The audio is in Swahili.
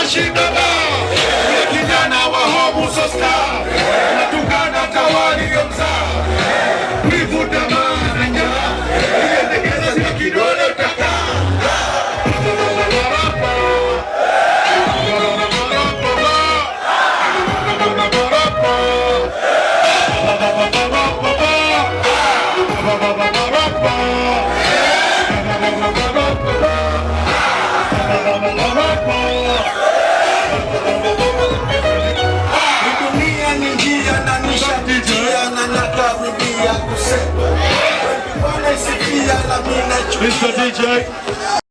mashindano. Yule kijana wa Homu Sosta natukana tawali mzaa. Kuivuta maana njaa iendekeza si kidole utaka. Mr. DJ